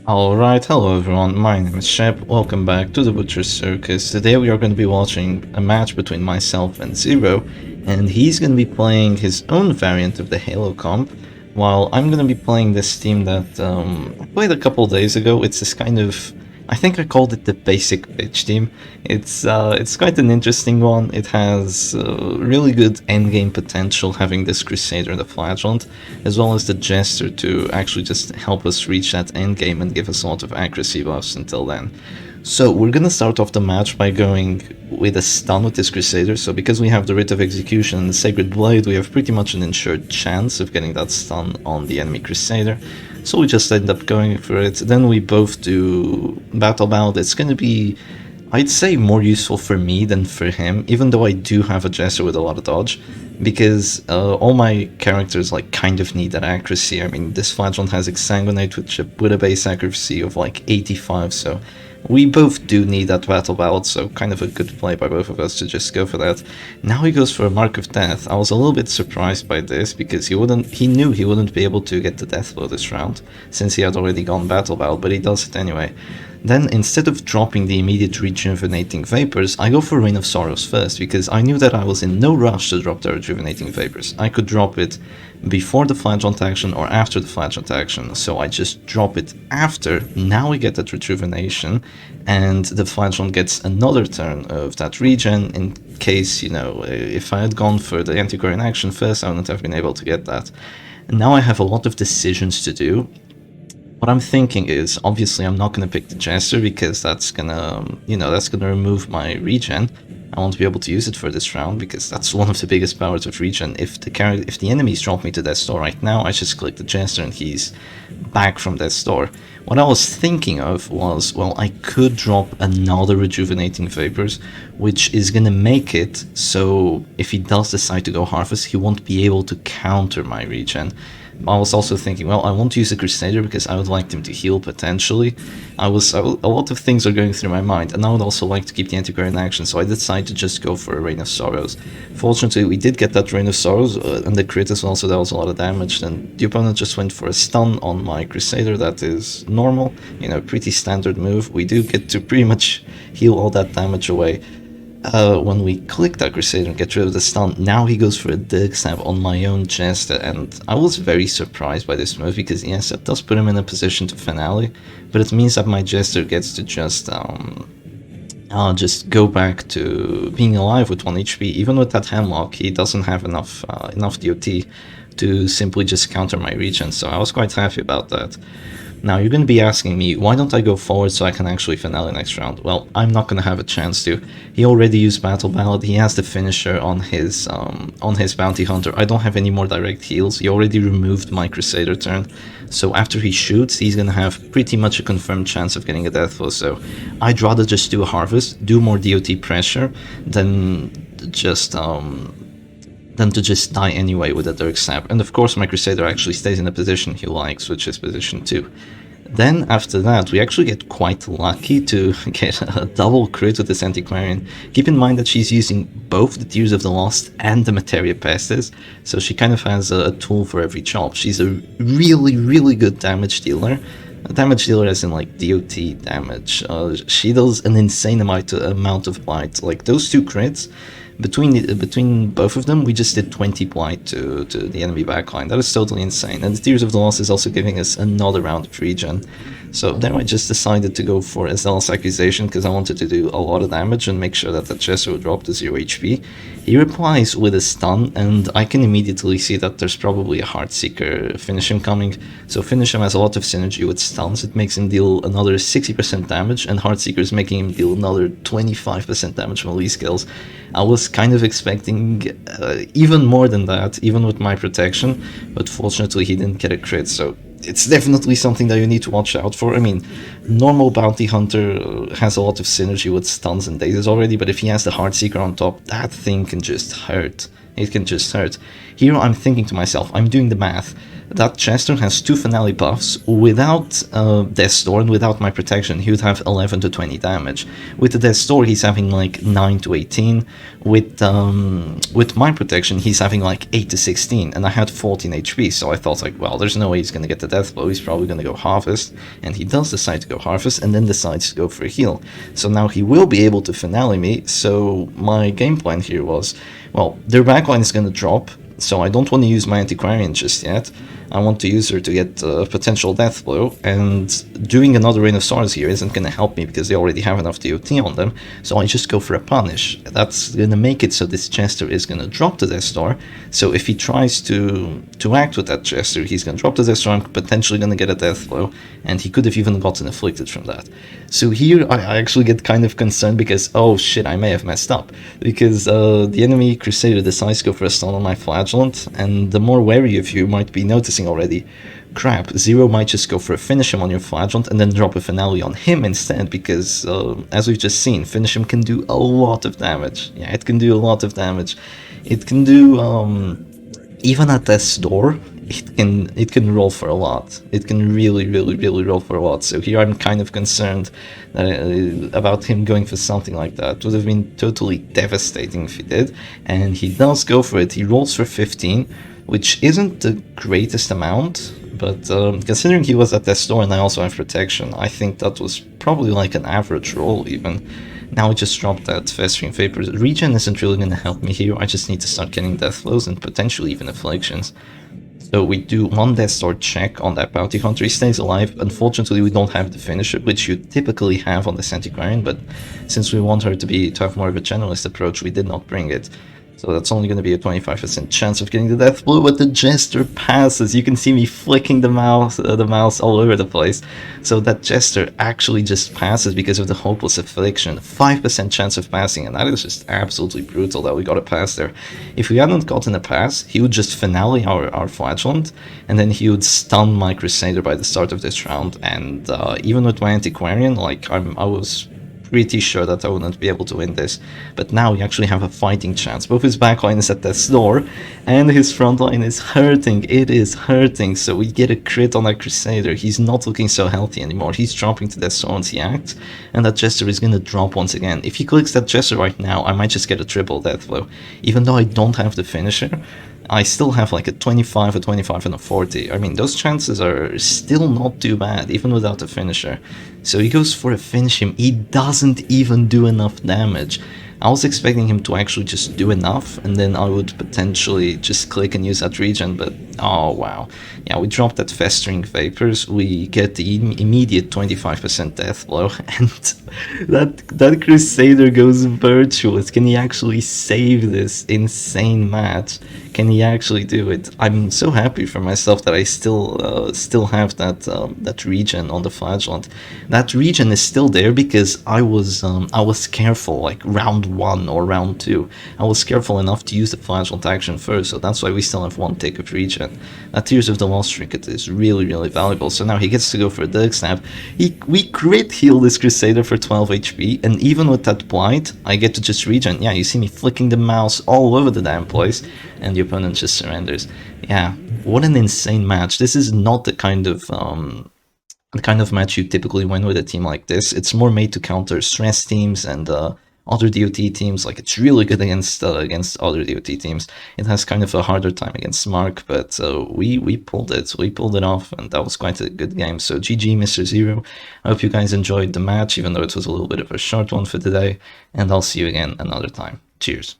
Alright, hello everyone, my name is Shep, welcome back to the Butcher's Circus. Today we are going to be watching a match between myself and Zero, and he's going to be playing his own variant of the Heylow comp, while I'm going to be playing this team that I played a couple days ago. It's this kind of, I think I called it the basic bitch team. It's quite an interesting one. It has really good endgame potential, having this Crusader and the Flagellant, as well as the Jester to actually just help us reach that endgame and give us a lot of accuracy buffs until then. So we're gonna start off the match by going with a stun with this Crusader. So because we have the Writ of Execution and the Sacred Blade, we have pretty much an ensured chance of getting that stun on the enemy Crusader. So we just end up going for it. Then we both do Battle Ballad. It's gonna be, I'd say, more useful for me than for him, even though I do have a Jester with a lot of dodge, because all my characters like kind of need that accuracy. I mean, this Flagellant has Exsanguinate with a base accuracy of like 85, so we both do need that Battle Ballad, so kind of a good play by both of us to just go for that. Now he goes for a Mark of Death. I was a little bit surprised by this, because he knew he wouldn't be able to get the Death Blow this round, since he had already gone Battle Ballad, but he does it anyway. Then, instead of dropping the immediate Rejuvenating Vapors, I go for Rain of Sorrows first, because I knew that I was in no rush to drop the Rejuvenating Vapors. I could drop it before the Flagellant action or after the Flagellant action, so I just drop it after. Now we get that Rejuvenation, and the Flagellant gets another turn of that regen, in case, you know, if I had gone for the Antiquarian action first, I wouldn't have been able to get that. And now I have a lot of decisions to do. What I'm thinking is, obviously I'm not going to pick the Jester, because that's gonna, that's gonna remove my regen. I won't be able to use it for this round, because that's one of the biggest powers of regen. If the enemies drop me to Death's Door right now, I just click the Jester and he's back from Death's Door. What I was thinking of was, well, I could drop another Rejuvenating Vapors, which is gonna make it so if he does decide to go Harvest, he won't be able to counter my regen. I was also thinking, well, I won't use the Crusader because I would like him to heal potentially. A lot of things are going through my mind, and I would also like to keep the Antiquarian in action, so I decided to just go for a Rain of Sorrows. Fortunately, we did get that Rain of Sorrows, and the crit as well, so that was a lot of damage. Then the opponent just went for a stun on my Crusader. That is normal, pretty standard move. We do get to pretty much heal all that damage away. When we click that Crusader and get rid of the stun, now he goes for a Dig Stab on my own Jester, and I was very surprised by this move, because yes, it does put him in a position to finale, but it means that my Jester gets to just go back to being alive with 1 HP. Even with that Hemlock, he doesn't have enough DOT to simply just counter my regen, so I was quite happy about that. Now, you're going to be asking me, why don't I go forward so I can actually finale next round? Well, I'm not going to have a chance to. He already used Battle Ballad, he has the finisher on his Bounty Hunter. I don't have any more direct heals, he already removed my Crusader turn. So after he shoots, he's going to have pretty much a confirmed chance of getting a Death Blow. So I'd rather just do a Harvest, do more DOT pressure, than to just die anyway with a Dirk Stab. And of course my Crusader actually stays in a position he likes, which is position 2. Then after that, we actually get quite lucky to get a double crit with this Antiquarian. Keep in mind that she's using both the Tears of the Lost and the Materia Pestis, so she kind of has a tool for every chop. She's a really, really good damage dealer. A damage dealer as in like DOT damage. She does an insane amount of blight. Like those two crits, between both of them, we just did 20 blight to the enemy backline. That is totally insane. And the Tears of the Lost is also giving us another round of regen. So then I just decided to go for a Zealous Accusation, because I wanted to do a lot of damage and make sure that the Jester would drop to 0 HP. He replies with a stun, and I can immediately see that there's probably a Heartseeker finish him coming. So finish him has a lot of synergy with stuns. It makes him deal another 60% damage, and Heartseeker is making him deal another 25% damage melee skills. I was kind of expecting even more than that, even with my protection, but fortunately he didn't get a crit, so it's definitely something that you need to watch out for. I mean, normal Bounty Hunter has a lot of synergy with stuns and dazes already, but if he has the Heartseeker on top, that thing can just hurt. It can just hurt. Here I'm thinking to myself, I'm doing the math. that Chester has 2 finale buffs. Without Death's Door and without my protection, he would have 11 to 20 damage. With the Death's Door, he's having like 9 to 18. With my protection, he's having like 8 to 16, and I had 14 HP, so I thought like, well, there's no way he's gonna get the death blow, he's probably gonna go Harvest, and he does decide to go Harvest, and then decides to go for a heal. So now he will be able to finale me, so my game plan here was, well, their backline is gonna drop, so I don't want to use my Antiquarian just yet. I want to use her to get a potential death blow, and doing another Rain of Stars here isn't going to help me because they already have enough DOT on them, so I just go for a punish. That's going to make it so this Chester is going to drop the Death Star, so if he tries to act with that Chester, he's going to drop the Death Star and potentially going to get a death blow, and he could have even gotten afflicted from that. So here I actually get kind of concerned because, oh shit, I may have messed up, because the enemy Crusader decides to go for a stun on my Flagellant, and the more wary of you might be noticing already, crap, Zero might just go for a finish him on your Flagellant and then drop a finale on him instead, because as we've just seen, finish him can do a lot of damage. Yeah, it can do a lot of damage. It can do, even at Death's Door, it can roll for a lot. It can really roll for a lot. So here I'm kind of concerned about him going for something like that. It would have been totally devastating if he did, and he does go for it. He rolls for 15, which isn't the greatest amount, but considering he was at Death's Door and I also have protection, I think that was probably like an average roll even. Now I just dropped that Festering Vapors. Regen isn't really going to help me here, I just need to start getting death blows and potentially even afflictions. So we do one Death Star check on that Bounty Hunter, he stays alive. Unfortunately we don't have the finisher, which you typically have on the Antiquarian, but since we want her to have more of a generalist approach, we did not bring it. So that's only going to be a 25% chance of getting the death blow, but the Jester passes. You can see me flicking the mouse all over the place. So that Jester actually just passes because of the Hopeless Affliction. 5% chance of passing, and that is just absolutely brutal that we got a pass there. If we hadn't gotten a pass, he would just finale our Flagellant, and then he would stun my Crusader by the start of this round. And even with my Antiquarian, like I was pretty sure that I wouldn't be able to win this, but now we actually have a fighting chance. Both his backline is at Death's Door, and his front line is hurting. It is hurting, so we get a crit on that Crusader. He's not looking so healthy anymore. He's dropping to Death's Door once he acts, and that Jester is gonna drop once again. If he clicks that Jester right now, I might just get a triple death blow. Even though I don't have the finisher, I still have like a 25, a 25, and a 40. I mean, those chances are still not too bad, even without a finisher. So he goes for a finish him. He doesn't even do enough damage. I was expecting him to actually just do enough, and then I would potentially just click and use that regen, but oh wow. Yeah, we dropped that Festering Vapors, we get the immediate 25% death blow, and that Crusader goes virtuous. Can he actually save this insane match? Can he actually do it? I'm so happy for myself that I still have that regen on the Flagellant. That regen is still there because I was careful, like round 1 or round 2. I was careful enough to use the Flagellant action first, so that's why we still have 1 tick of regen. That Tears of the Lost trinket is really valuable. So now he gets to go for a Dirk Snap. We crit heal this Crusader for 12 HP, and even with that Blight, I get to just regen. Yeah, you see me flicking the mouse all over the damn place, and the opponent just surrenders. Yeah, what an insane match. This is not the kind of match you typically win with a team like this. It's more made to counter stress teams and other DOT teams. Like, it's really good against other DOT teams. It has kind of a harder time against Mark, but we pulled it. We pulled it off, and that was quite a good game. So GG, Mr. Zero. I hope you guys enjoyed the match, even though it was a little bit of a short one for today, and I'll see you again another time. Cheers.